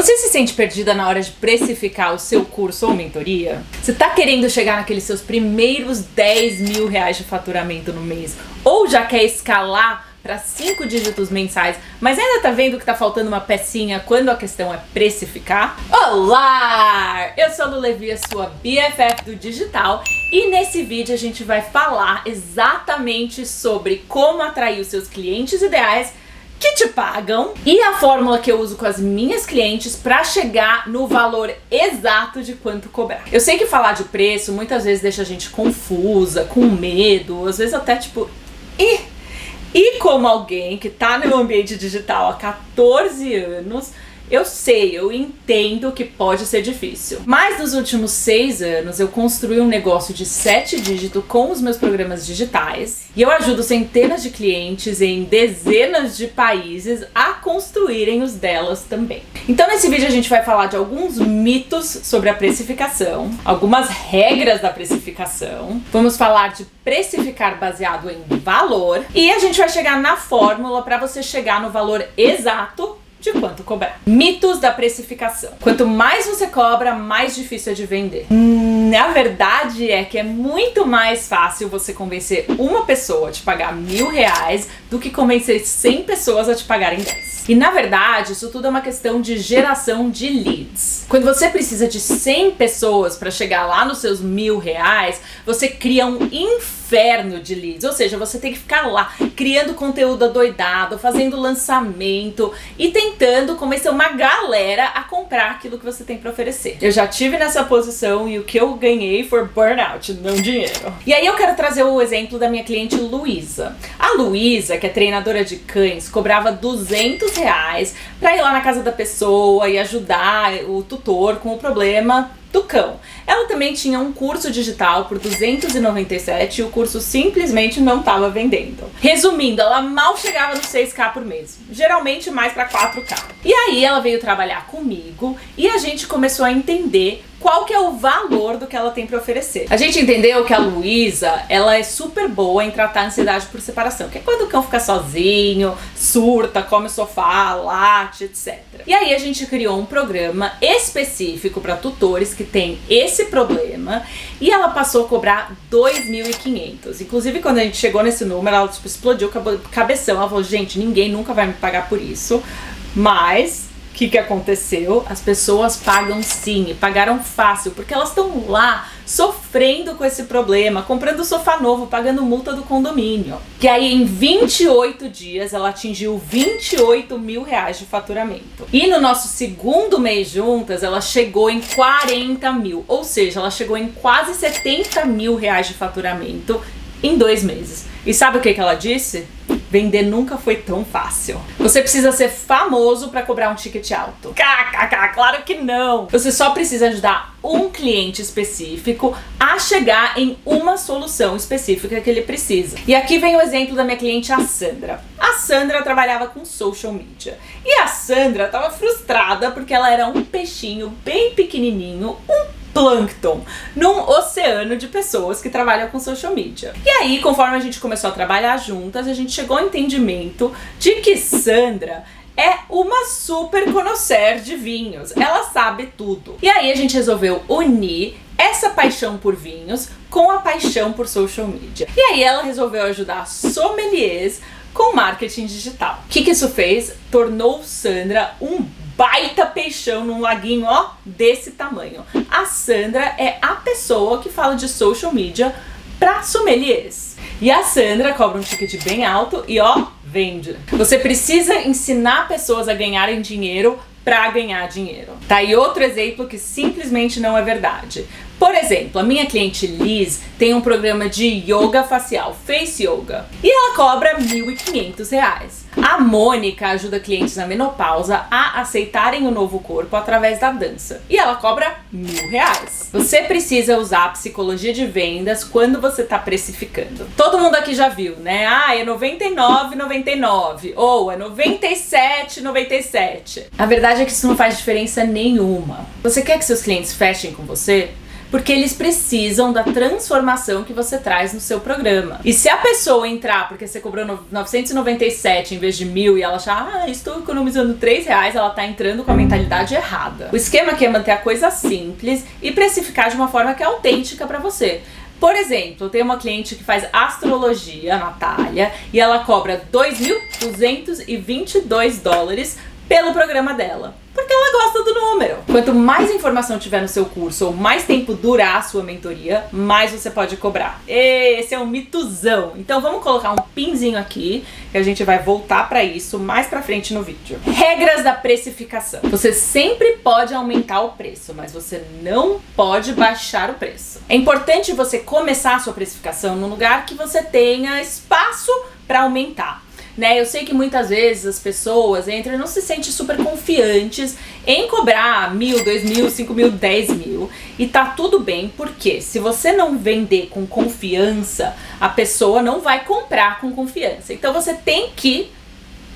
Você se sente perdida na hora de precificar o seu curso ou mentoria? Você tá querendo chegar naqueles seus primeiros 10 mil reais de faturamento no mês? Ou já quer escalar para 5 dígitos mensais, mas ainda tá vendo que tá faltando uma pecinha quando a questão é precificar? Olá! Eu sou a Lu Levi, a sua BFF do digital, e nesse vídeo a gente vai falar exatamente sobre como atrair os seus clientes ideais que te pagam e a fórmula que eu uso com as minhas clientes para chegar no valor exato de quanto cobrar. Eu sei que falar de preço muitas vezes deixa a gente confusa, com medo, às vezes até tipo, E como alguém que tá no ambiente digital há 14 anos, eu entendo que pode ser difícil. Mas nos últimos 6 anos eu construí um negócio de 7 dígitos com os meus programas digitais e eu ajudo centenas de clientes em dezenas de países a construírem os delas também. Então nesse vídeo a gente vai falar de alguns mitos sobre a precificação, algumas regras da precificação, vamos falar de precificar baseado em valor e a gente vai chegar na fórmula para você chegar no valor exato de quanto cobrar. Mitos da precificação. Quanto mais você cobra, mais difícil é de vender. A verdade é que é muito mais fácil você convencer uma pessoa a te pagar R$1.000 do que convencer 100 pessoas a te pagarem 10. E na verdade, isso tudo é uma questão de geração de leads. Quando você precisa de 100 pessoas para chegar lá nos seus R$1.000, você cria um inferno de leads, ou seja, você tem que ficar lá criando conteúdo adoidado, fazendo lançamento e tentando convencer uma galera a comprar aquilo que você tem para oferecer. Eu já tive nessa posição e o que eu ganhei foi burnout, não dinheiro. E aí eu quero trazer o exemplo da minha cliente Luísa. A Luísa, que é treinadora de cães, cobrava R$200 para ir lá na casa da pessoa e ajudar o tutor com o problema do cão. Ela também tinha um curso digital por R$297 e o curso simplesmente não estava vendendo. Resumindo, ela mal chegava nos 6K por mês, geralmente mais para 4K. E aí ela veio trabalhar comigo e a gente começou a entender qual que é o valor do que ela tem para oferecer. A gente entendeu que a Luísa, ela é super boa em tratar a ansiedade por separação, que é quando o cão fica sozinho, surta, come o sofá, late, etc. E aí a gente criou um programa específico para tutores que tem esse problema e ela passou a cobrar R$2.500. Inclusive, quando a gente chegou nesse número, ela explodiu o cabeção. Ela falou, gente, ninguém nunca vai me pagar por isso. Mas o que aconteceu? As pessoas pagam sim, e pagaram fácil, porque elas estão lá sofrendo com esse problema, comprando sofá novo, pagando multa do condomínio. Que aí em 28 dias ela atingiu R$28.000 de faturamento. E no nosso segundo mês juntas, ela chegou em 40 mil, ou seja, ela chegou em quase R$70.000 de faturamento em 2 meses. E sabe o que ela disse? Vender nunca foi tão fácil. Você precisa ser famoso para cobrar um ticket alto. Claro que não! Você só precisa ajudar um cliente específico a chegar em uma solução específica que ele precisa. E aqui vem o exemplo da minha cliente, a Sandra. A Sandra trabalhava com social media. E a Sandra estava frustrada porque ela era um peixinho bem pequenininho, um plâncton, num oceano de pessoas que trabalham com social media. E aí, conforme a gente começou a trabalhar juntas, a gente chegou ao entendimento de que Sandra é uma super connoisseur de vinhos. Ela sabe tudo. E aí a gente resolveu unir essa paixão por vinhos com a paixão por social media. E aí ela resolveu ajudar sommeliers com marketing digital. O que isso fez? Tornou Sandra um baita peixão num laguinho, ó, desse tamanho. A Sandra é a pessoa que fala de social media para sommeliers. E a Sandra cobra um ticket bem alto e, ó, vende. Você precisa ensinar pessoas a ganharem dinheiro para ganhar dinheiro. Tá aí outro exemplo que simplesmente não é verdade. Por exemplo, a minha cliente Liz tem um programa de yoga facial, Face Yoga, e ela cobra R$1.500. A Mônica ajuda clientes na menopausa a aceitarem o novo corpo através da dança, e ela cobra R$1.000. Você precisa usar a psicologia de vendas quando você está precificando. Todo mundo aqui já viu, né? É R$99,99 ou é R$97,97. A verdade é que isso não faz diferença nenhuma. Você quer que seus clientes fechem com você? porque eles precisam da transformação que você traz no seu programa. E se a pessoa entrar porque você cobrou 997 em vez de 1.000 e ela achar, estou economizando R$3, ela tá entrando com a mentalidade errada. O esquema aqui é manter a coisa simples e precificar de uma forma que é autêntica para você. Por exemplo, eu tenho uma cliente que faz astrologia, a Natália, e ela cobra $2.222 pelo programa dela, porque ela gosta do número. Quanto mais informação tiver no seu curso ou mais tempo durar a sua mentoria, mais você pode cobrar. Esse é um mitozão. Então vamos colocar um pinzinho aqui, que a gente vai voltar para isso mais pra frente no vídeo. Regras da precificação. Você sempre pode aumentar o preço, mas você não pode baixar o preço. É importante você começar a sua precificação num lugar que você tenha espaço para aumentar. Né? Eu sei que muitas vezes as pessoas entram e não se sentem super confiantes em cobrar 1.000, 2.000, 5.000, 10.000 e tá tudo bem, porque se você não vender com confiança, a pessoa não vai comprar com confiança. Então você tem que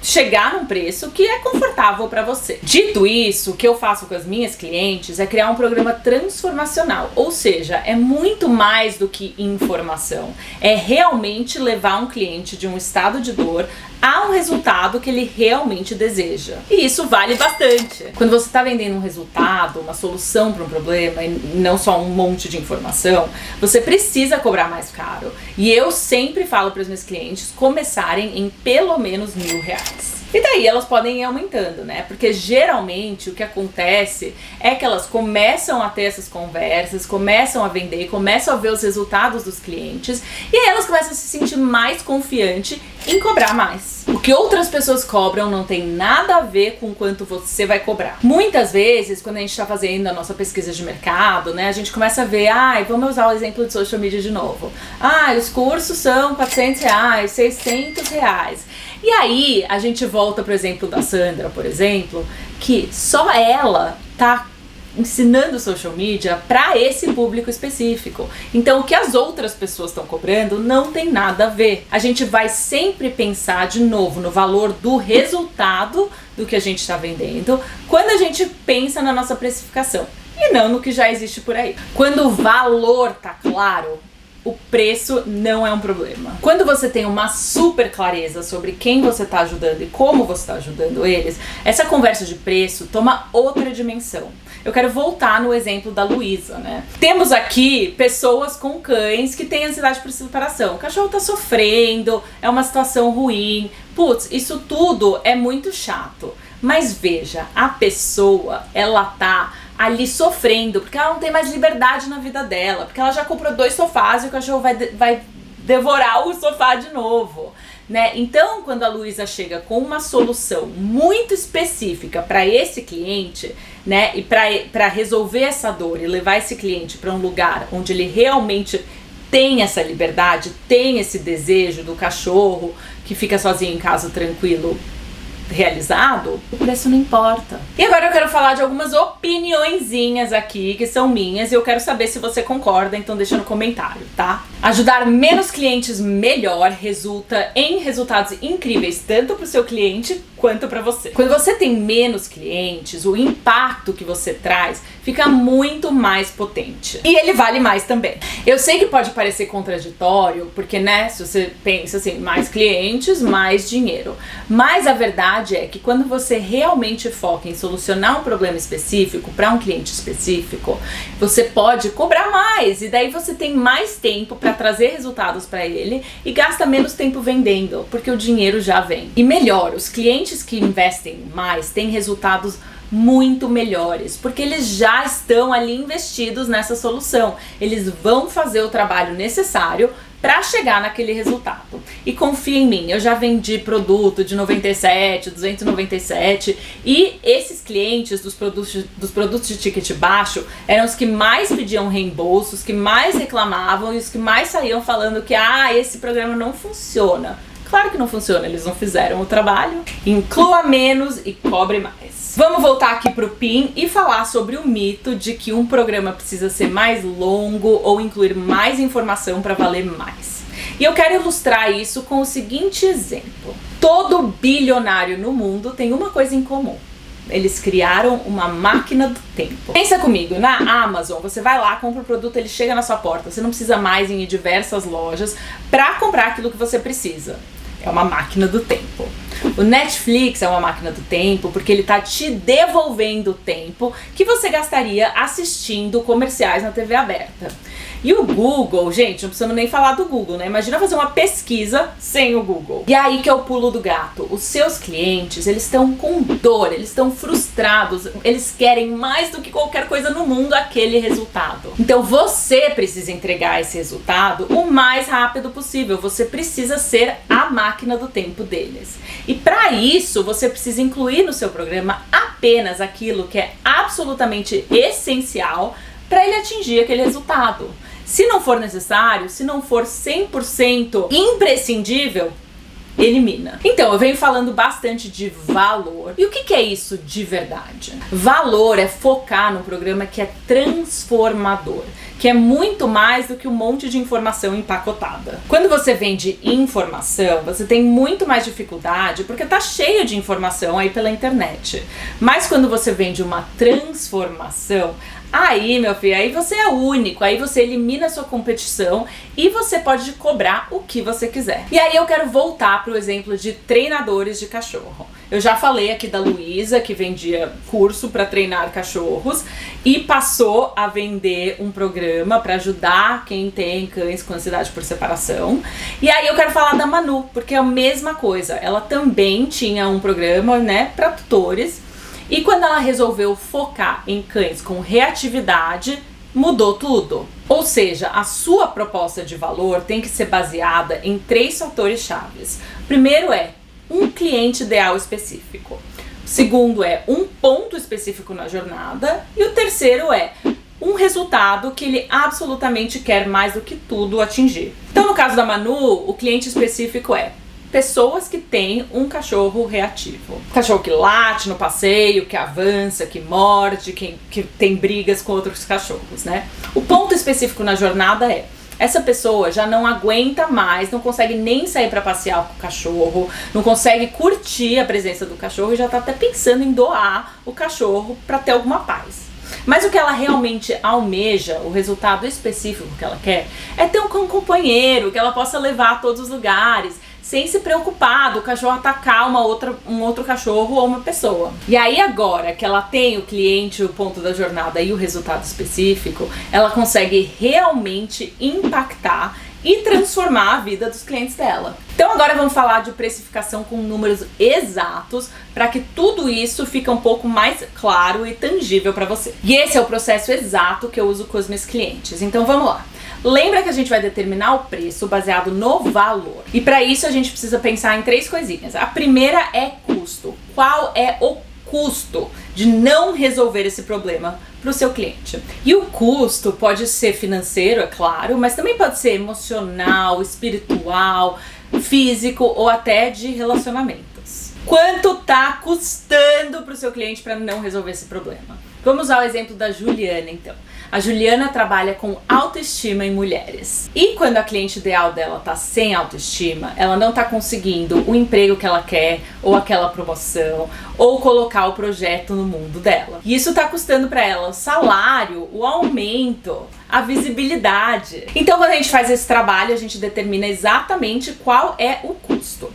chegar num preço que é confortável para você. Dito isso, o que eu faço com as minhas clientes é criar um programa transformacional, ou seja, é muito mais do que informação, é realmente levar um cliente de um estado de dor a um resultado que ele realmente deseja. E isso vale bastante. Quando você está vendendo um resultado, uma solução para um problema e não só um monte de informação, você precisa cobrar mais caro. E eu sempre falo para os meus clientes começarem em pelo menos R$1.000. E daí elas podem ir aumentando, né? Porque geralmente o que acontece é que elas começam a ter essas conversas, começam a vender, começam a ver os resultados dos clientes e aí elas começam a se sentir mais confiante em cobrar mais. O que outras pessoas cobram não tem nada a ver com quanto você vai cobrar. Muitas vezes, quando a gente está fazendo a nossa pesquisa de mercado, né, a gente começa a ver, vamos usar o exemplo de social media de novo. Os cursos são R$400, R$600. E aí, a gente volta pro exemplo da Sandra, por exemplo, que só ela tá ensinando social media para esse público específico. Então, o que as outras pessoas estão cobrando não tem nada a ver. A gente vai sempre pensar de novo no valor do resultado do que a gente está vendendo quando a gente pensa na nossa precificação e não no que já existe por aí. Quando o valor tá claro, o preço não é um problema. Quando você tem uma super clareza sobre quem você está ajudando e como você está ajudando eles, essa conversa de preço toma outra dimensão. Eu quero voltar no exemplo da Luísa, né? Temos aqui pessoas com cães que têm ansiedade por separação. O cachorro tá sofrendo, é uma situação ruim. Putz, isso tudo é muito chato. Mas veja, a pessoa, ela tá ali sofrendo, porque ela não tem mais liberdade na vida dela, porque ela já comprou 2 sofás e o cachorro vai devorar o sofá de novo, né? Então, quando a Luísa chega com uma solução muito específica para esse cliente, né, e para resolver essa dor e levar esse cliente para um lugar onde ele realmente tem essa liberdade, tem esse desejo do cachorro que fica sozinho em casa tranquilo, realizado, o preço não importa. E agora eu quero falar de algumas opiniõezinhas aqui que são minhas e eu quero saber se você concorda, então deixa no comentário, tá? Ajudar menos clientes melhor resulta em resultados incríveis tanto para o seu cliente quanto para você. Quando você tem menos clientes, o impacto que você traz fica muito mais potente. E ele vale mais também. Eu sei que pode parecer contraditório, porque, né, se você pensa assim, mais clientes, mais dinheiro. Mas a verdade é que quando você realmente foca em solucionar um problema específico para um cliente específico, você pode cobrar mais e daí você tem mais tempo para trazer resultados para ele e gasta menos tempo vendendo, porque o dinheiro já vem. E melhor, os clientes que investem mais têm resultados muito melhores, porque eles já estão ali investidos nessa solução. Eles vão fazer o trabalho necessário para chegar naquele resultado. E confia em mim, eu já vendi produto de 97, 297 e esses clientes dos produtos de ticket baixo eram os que mais pediam reembolso, os que mais reclamavam e os que mais saíam falando que esse programa não funciona. Claro que não funciona, eles não fizeram o trabalho. Inclua menos e cobre mais. Vamos voltar aqui pro PIN e falar sobre o mito de que um programa precisa ser mais longo ou incluir mais informação para valer mais. E eu quero ilustrar isso com o seguinte exemplo. Todo bilionário no mundo tem uma coisa em comum. Eles criaram uma máquina do tempo. Pensa comigo, na Amazon, você vai lá, compra o produto, ele chega na sua porta. Você não precisa mais ir em diversas lojas para comprar aquilo que você precisa. É uma máquina do tempo. O Netflix é uma máquina do tempo porque ele tá te devolvendo o tempo que você gastaria assistindo comerciais na TV aberta. E o Google, gente, não precisamos nem falar do Google, né? Imagina fazer uma pesquisa sem o Google. E aí que é o pulo do gato. Os seus clientes, eles estão com dor, eles estão frustrados, eles querem mais do que qualquer coisa no mundo aquele resultado. Então você precisa entregar esse resultado o mais rápido possível. Você precisa ser a máquina do tempo deles. E para isso, você precisa incluir no seu programa apenas aquilo que é absolutamente essencial para ele atingir aquele resultado. Se não for necessário, se não for 100% imprescindível, elimina. Então, eu venho falando bastante de valor. E o que é isso de verdade? Valor é focar num programa que é transformador, que é muito mais do que um monte de informação empacotada. Quando você vende informação, você tem muito mais dificuldade porque tá cheio de informação aí pela internet. Mas quando você vende uma transformação, aí, meu filho, aí você é único, aí você elimina a sua competição e você pode cobrar o que você quiser. E aí eu quero voltar para o exemplo de treinadores de cachorro. Eu já falei aqui da Luísa, que vendia curso para treinar cachorros e passou a vender um programa para ajudar quem tem cães com ansiedade por separação. E aí eu quero falar da Manu, porque é a mesma coisa. Ela também tinha um programa, né, para tutores. E quando ela resolveu focar em cães com reatividade, mudou tudo. Ou seja, a sua proposta de valor tem que ser baseada em 3 fatores chaves. O primeiro é um cliente ideal específico. O segundo é um ponto específico na jornada. E o terceiro é um resultado que ele absolutamente quer mais do que tudo atingir. Então, no caso da Manu, o cliente específico é pessoas que têm um cachorro reativo. Cachorro que late no passeio, que avança, que morde, que tem brigas com outros cachorros, né? O ponto específico na jornada é: essa pessoa já não aguenta mais, não consegue nem sair para passear com o cachorro, não consegue curtir a presença do cachorro e já tá até pensando em doar o cachorro para ter alguma paz. Mas o que ela realmente almeja, o resultado específico que ela quer, é ter um companheiro que ela possa levar a todos os lugares, sem se preocupar do cachorro atacar um outro cachorro ou uma pessoa. E aí agora que ela tem o cliente, o ponto da jornada e o resultado específico, ela consegue realmente impactar e transformar a vida dos clientes dela. Então agora vamos falar de precificação com números exatos para que tudo isso fique um pouco mais claro e tangível para você. E esse é o processo exato que eu uso com os meus clientes. Então vamos lá. Lembra que a gente vai determinar o preço baseado no valor. E para isso a gente precisa pensar em 3 coisinhas. A primeira é custo. Qual é o custo de não resolver esse problema para o seu cliente? E o custo pode ser financeiro, é claro, mas também pode ser emocional, espiritual, físico ou até de relacionamentos. Quanto tá custando para o seu cliente para não resolver esse problema? Vamos usar o exemplo da Juliana, então. A Juliana trabalha com autoestima em mulheres. E quando a cliente ideal dela tá sem autoestima, ela não tá conseguindo o emprego que ela quer, ou aquela promoção, ou colocar o projeto no mundo dela. E isso tá custando para ela o salário, o aumento, a visibilidade. Então, quando a gente faz esse trabalho, a gente determina exatamente qual é o custo.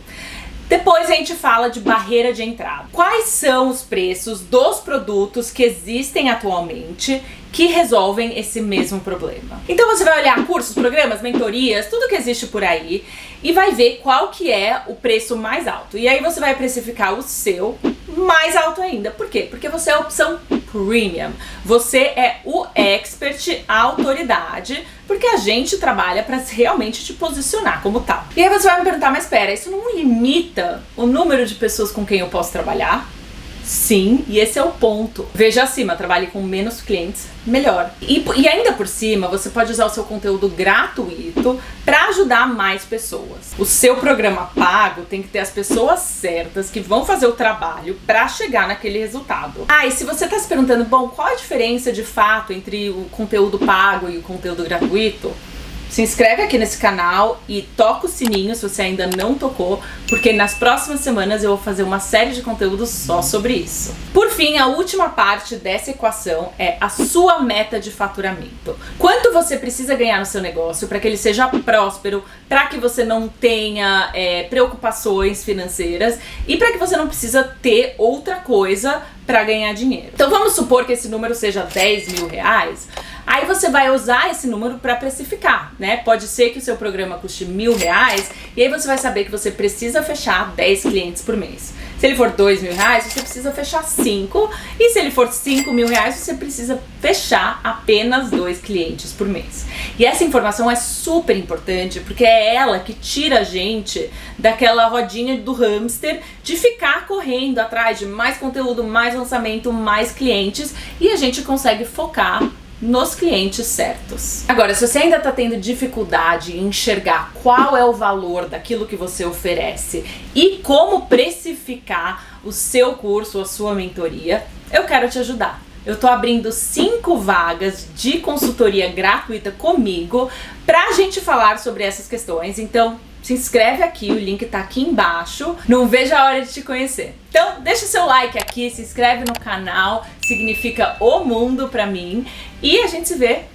Depois a gente fala de barreira de entrada. Quais são os preços dos produtos que existem atualmente que resolvem esse mesmo problema? Então você vai olhar cursos, programas, mentorias, tudo que existe por aí e vai ver qual que é o preço mais alto. E aí você vai precificar o seu mais alto ainda. Por quê? Porque você é a opção premium. Você é o expert, a autoridade, porque a gente trabalha para realmente te posicionar como tal. E aí você vai me perguntar, mas espera, isso não limita o número de pessoas com quem eu posso trabalhar? Sim, e esse é o ponto. Veja acima, trabalhe com menos clientes, melhor. E ainda por cima, você pode usar o seu conteúdo gratuito para ajudar mais pessoas. O seu programa pago tem que ter as pessoas certas que vão fazer o trabalho para chegar naquele resultado. Ah, e se você está se perguntando, bom, qual a diferença de fato entre o conteúdo pago e o conteúdo gratuito? se inscreve aqui nesse canal e toca o sininho se você ainda não tocou, porque nas próximas semanas eu vou fazer uma série de conteúdos só sobre isso. Por fim, a última parte dessa equação é a sua meta de faturamento. Quanto você precisa ganhar no seu negócio para que ele seja próspero, para que você não tenha preocupações financeiras e para que você não precisa ter outra coisa para ganhar dinheiro. Então vamos supor que esse número seja 10 mil reais. Aí você vai usar esse número para precificar, né? Pode ser que o seu programa custe R$1.000 e aí você vai saber que você precisa fechar 10 clientes por mês. Se ele for R$2.000, você precisa fechar 5, e se ele for R$5.000, você precisa fechar apenas 2 clientes por mês. E essa informação é super importante porque é ela que tira a gente daquela rodinha do hamster de ficar correndo atrás de mais conteúdo, mais lançamento, mais clientes, e a gente consegue focar nos clientes certos. Agora, se você ainda está tendo dificuldade em enxergar qual é o valor daquilo que você oferece e como precificar o seu curso, a sua mentoria, eu quero te ajudar. Eu tô abrindo 5 vagas de consultoria gratuita comigo pra gente falar sobre essas questões. Então, se inscreve aqui, o link tá aqui embaixo. Não vejo a hora de te conhecer. Então, deixa o seu like aqui, se inscreve no canal, significa o mundo pra mim. E a gente se vê